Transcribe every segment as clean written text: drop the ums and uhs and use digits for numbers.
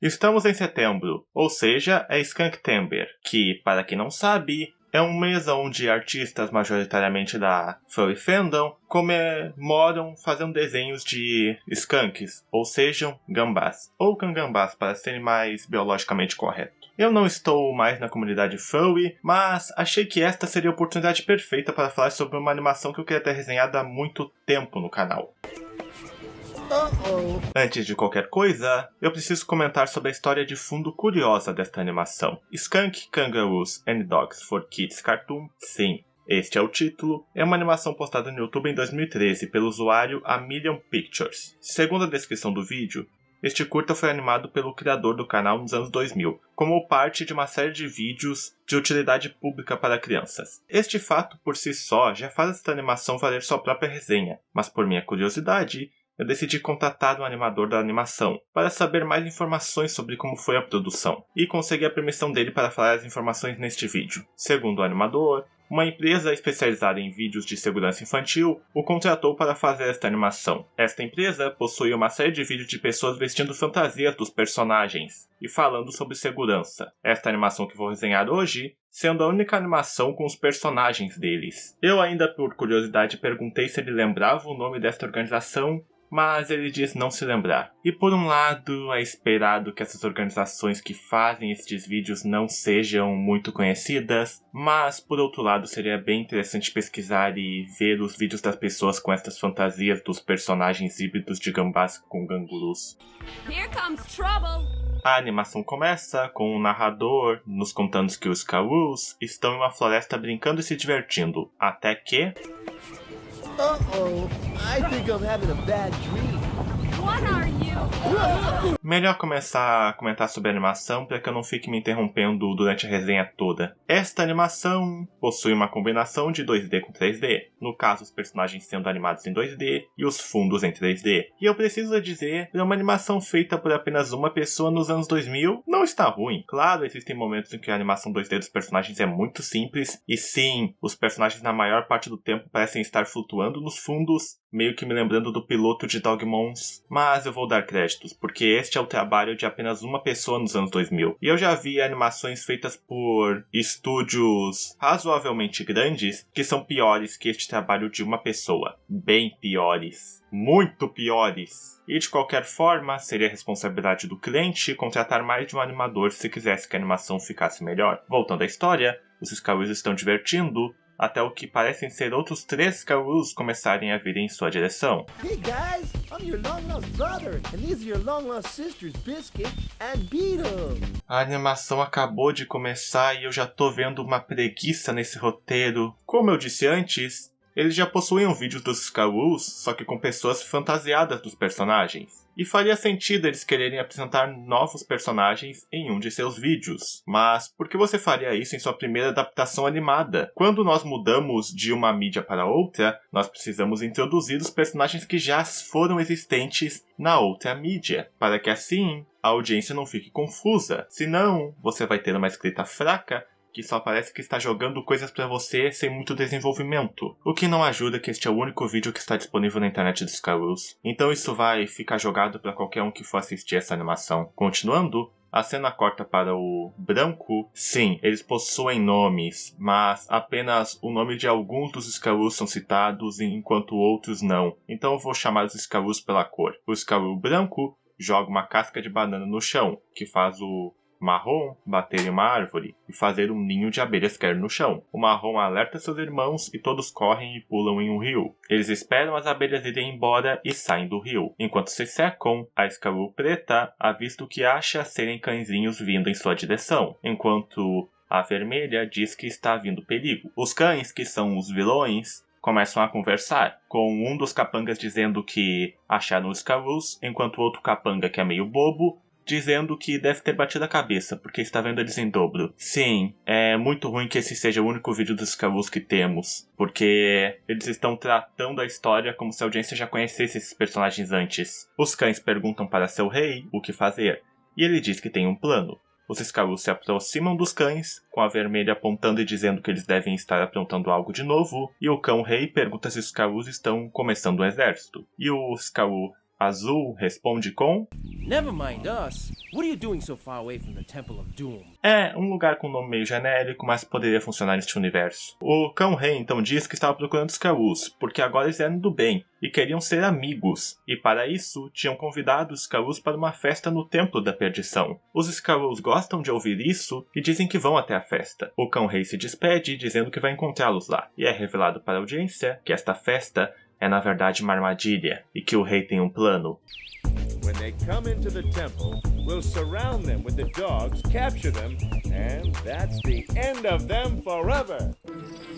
Estamos em setembro, ou seja, é Skunktember, que, para quem não sabe, é um mês onde artistas majoritariamente da Furry Fandom comemoram fazendo desenhos de skunks, ou sejam, gambás, ou cangambás para serem mais biologicamente corretos. Eu não estou mais na comunidade Furry, mas achei que esta seria a oportunidade perfeita para falar sobre uma animação que eu queria ter resenhado há muito tempo no canal. Antes de qualquer coisa, eu preciso comentar sobre a história de fundo curiosa desta animação. Skunk, Kangaroos and Dogs for Kids Cartoon, sim, este é o título, é uma animação postada no YouTube em 2013 pelo usuário A Million Pictures. Segundo a descrição do vídeo, este curta foi animado pelo criador do canal nos anos 2000, como parte de uma série de vídeos de utilidade pública para crianças. Este fato por si só já faz esta animação valer sua própria resenha, mas por minha curiosidade, eu decidi contatar o animador da animação para saber mais informações sobre como foi a produção, e consegui a permissão dele para falar as informações neste vídeo. Segundo o animador, uma empresa especializada em vídeos de segurança infantil o contratou para fazer esta animação. Esta empresa possui uma série de vídeos de pessoas vestindo fantasias dos personagens e falando sobre segurança. Esta animação que vou resenhar hoje sendo a única animação com os personagens deles. Eu ainda por curiosidade perguntei se ele lembrava o nome desta organização, mas ele diz não se lembrar. E por um lado, é esperado que essas organizações que fazem estes vídeos não sejam muito conhecidas, mas por outro lado seria bem interessante pesquisar e ver os vídeos das pessoas com estas fantasias dos personagens híbridos de gambás com gangurus. Here comes trouble. A animação começa com um narrador nos contando que os Kawoos estão em uma floresta brincando e se divertindo, até que... I think I'm having a bad dream. What are you? Melhor começar a comentar sobre a animação para que eu não fique me interrompendo durante a resenha toda. Esta animação possui uma combinação de 2D com 3D, no caso os personagens sendo animados em 2D e os fundos em 3D. E eu preciso dizer que uma animação feita por apenas uma pessoa nos anos 2000 não está ruim. Claro, existem momentos em que a animação 2D dos personagens é muito simples, e sim, os personagens na maior parte do tempo parecem estar flutuando nos fundos, meio que me lembrando do piloto de Dogmons, mas eu vou dar créditos, porque este é o trabalho de apenas uma pessoa nos anos 2000. E eu já vi animações feitas por estúdios razoavelmente grandes que são piores que este trabalho de uma pessoa. Bem piores. Muito piores. E de qualquer forma, seria responsabilidade do cliente contratar mais de um animador se quisesse que a animação ficasse melhor. Voltando à história, os Scaroos estão divertindo, até o que parecem ser outros 3 Scaroos começarem a vir em sua direção. Hey guys, I'm your long-lost brother, and these are your long-lost sisters, Biscuit and Beetle. A animação acabou de começar e eu já tô vendo uma preguiça nesse roteiro. Como eu disse antes, eles já possuíam vídeos dos Scaroos, só que com pessoas fantasiadas dos personagens. E faria sentido eles quererem apresentar novos personagens em um de seus vídeos. Mas por que você faria isso em sua primeira adaptação animada? Quando nós mudamos de uma mídia para outra, nós precisamos introduzir os personagens que já foram existentes na outra mídia, para que assim a audiência não fique confusa. Senão, você vai ter uma escrita fraca que só parece que está jogando coisas pra você sem muito desenvolvimento. O que não ajuda que este é o único vídeo que está disponível na internet dos Scaroos. Então isso vai ficar jogado pra qualquer um que for assistir essa animação. Continuando, a cena corta para o branco. Sim, eles possuem nomes, mas apenas o nome de alguns dos Scaroos são citados, enquanto outros não. Então eu vou chamar os Scaroos pela cor. O Scaroo branco joga uma casca de banana no chão, que faz o marrom bater em uma árvore e fazer um ninho de abelhas cair no chão. O marrom alerta seus irmãos e todos correm e pulam em um rio. Eles esperam as abelhas irem embora e saem do rio. Enquanto se secam, a Scaroo preta avista o que acha serem cãezinhos vindo em sua direção, enquanto a vermelha diz que está vindo perigo. Os cães, que são os vilões, começam a conversar, com um dos capangas dizendo que acharam os Scaroos, enquanto o outro capanga, que é meio bobo, dizendo que deve ter batido a cabeça, porque está vendo eles em dobro. Sim, é muito ruim que esse seja o único vídeo dos Scaroos que temos, porque eles estão tratando a história como se a audiência já conhecesse esses personagens antes. Os cães perguntam para seu rei o que fazer, e ele diz que tem um plano. Os Scaroos se aproximam dos cães, com a vermelha apontando e dizendo que eles devem estar aprontando algo de novo, e o cão rei pergunta se os Scaroos estão começando um exército. E o Scaroo Azul responde com: Never mind us. What are you doing so far away from the Temple of Doom? É, um lugar com um nome meio genérico, mas poderia funcionar neste universo. O Cão-Rei então diz que estava procurando os Skrulls, porque agora eles eram do bem e queriam ser amigos, e para isso tinham convidado os Skrulls para uma festa no Templo da Perdição. Os Skrulls gostam de ouvir isso e dizem que vão até a festa. O Cão-Rei se despede dizendo que vai encontrá-los lá, e é revelado para a audiência que esta festa é na verdade uma armadilha, e que o rei tem um plano. When they come into the temple, we'll surround them with the dogs, capture them, and that's the end of them forever.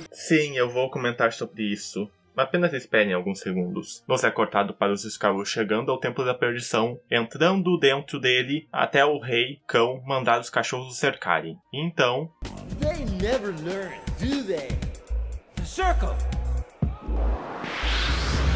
Sim, eu vou comentar sobre isso. Apenas esperem alguns segundos. Você é cortado para os Skrulls chegando ao Templo da Perdição, entrando dentro dele até o rei cão mandar os cachorros o cercarem. E então... They never learn, do they? The circle!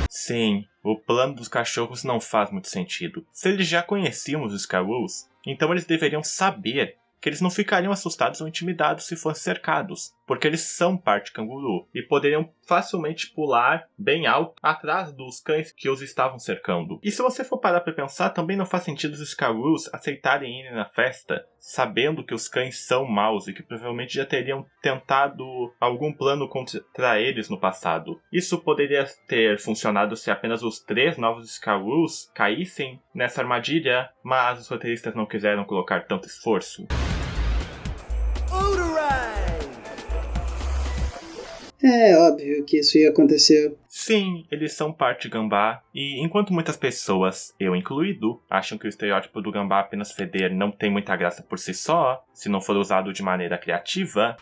Sim, o plano dos cachorros não faz muito sentido. Se eles já conheciam os Skrulls, então eles deveriam saber que eles não ficariam assustados ou intimidados se fossem cercados, porque eles são parte canguru e poderiam facilmente pular bem alto atrás dos cães que os estavam cercando. E se você for parar para pensar, também não faz sentido os Skrulls aceitarem ir na festa, sabendo que os cães são maus e que provavelmente já teriam tentado algum plano contra eles no passado. Isso poderia ter funcionado se apenas os 3 novos Skrulls caíssem nessa armadilha, mas os roteiristas não quiseram colocar tanto esforço. É óbvio que isso ia acontecer. Sim, eles são parte gambá, e enquanto muitas pessoas, eu incluído, acham que o estereótipo do gambá apenas feder não tem muita graça por si só, se não for usado de maneira criativa...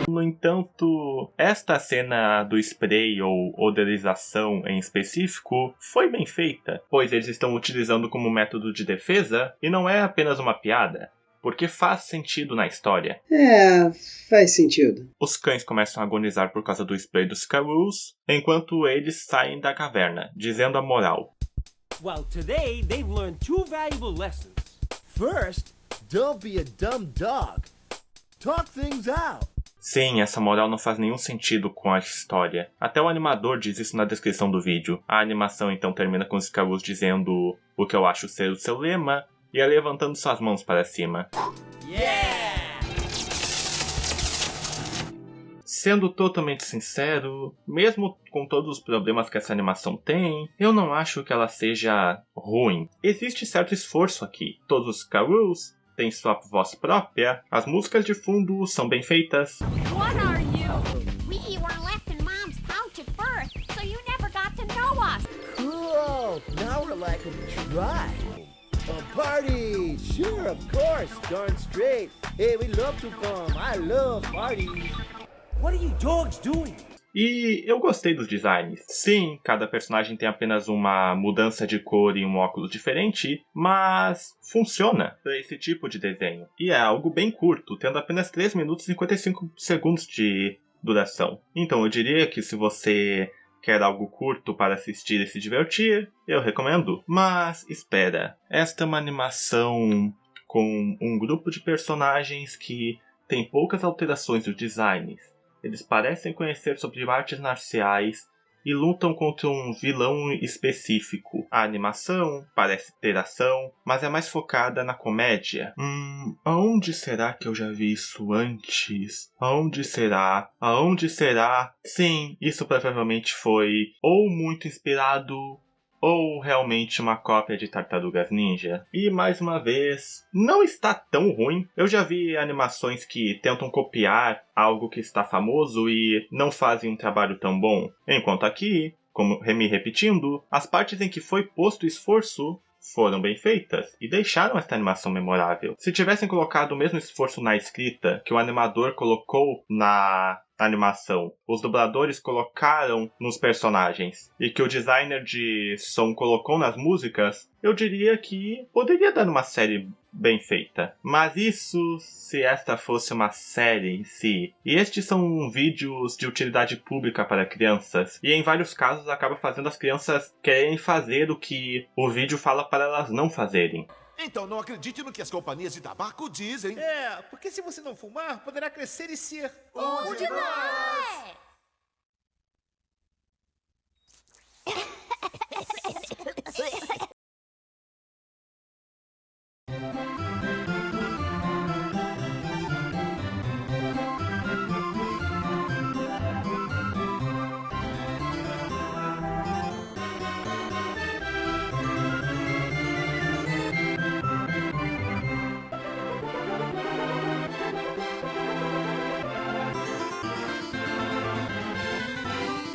No entanto, esta cena do spray ou odorização em específico foi bem feita, pois eles estão utilizando como método de defesa e não é apenas uma piada, porque faz sentido na história. É, faz sentido. Os cães começam a agonizar por causa do spray dos Skrulls, enquanto eles saem da caverna, dizendo a moral. Well, today they've learned 2 valuable lessons. First, don't be a dumb dog. Talk things out. Sim, essa moral não faz nenhum sentido com a história. Até o animador diz isso na descrição do vídeo. A animação então termina com os Skrulls dizendo o que eu acho ser o seu lema e levantando suas mãos para cima. Yeah! Sendo totalmente sincero, mesmo com todos os problemas que essa animação tem, eu não acho que ela seja ruim. Existe certo esforço aqui. Todos os Skrulls têm sua voz própria, as músicas de fundo são bem feitas. What are you? We were left in Mom's pouch at birth, so you never got to know us. Cool. Now we're like a tribe. A party. Sure, of course. Darn straight. Hey, we love to come. I love parties. What are you dogs doing? E eu gostei dos designs. Sim, cada personagem tem apenas uma mudança de cor e um óculos diferente, mas funciona para esse tipo de desenho. E é algo bem curto, tendo apenas 3 minutos e 55 segundos de duração. Então eu diria que se você quer algo curto para assistir e se divertir, eu recomendo. Mas espera, esta é uma animação com um grupo de personagens que tem poucas alterações nos designs. Eles parecem conhecer sobre artes marciais e lutam contra um vilão específico. A animação parece ter ação, mas é mais focada na comédia. Aonde será que eu já vi isso antes? Aonde será? Aonde será? Sim, isso provavelmente foi ou muito inspirado ou realmente uma cópia de Tartarugas Ninja. E mais uma vez, não está tão ruim. Eu já vi animações que tentam copiar algo que está famoso e não fazem um trabalho tão bom. Enquanto aqui, como me repetindo, as partes em que foi posto esforço foram bem feitas e deixaram esta animação memorável. Se tivessem colocado o mesmo esforço na escrita que o animador colocou na animação, os dubladores colocaram nos personagens e que o designer de som colocou nas músicas, eu diria que poderia dar uma série bem feita. Mas isso se esta fosse uma série em si. E estes são vídeos de utilidade pública para crianças. E em vários casos acaba fazendo as crianças quererem fazer o que o vídeo fala para elas não fazerem. Então não acredite no que as companhias de tabaco dizem. É, porque se você não fumar, poderá crescer e ser Um de nós!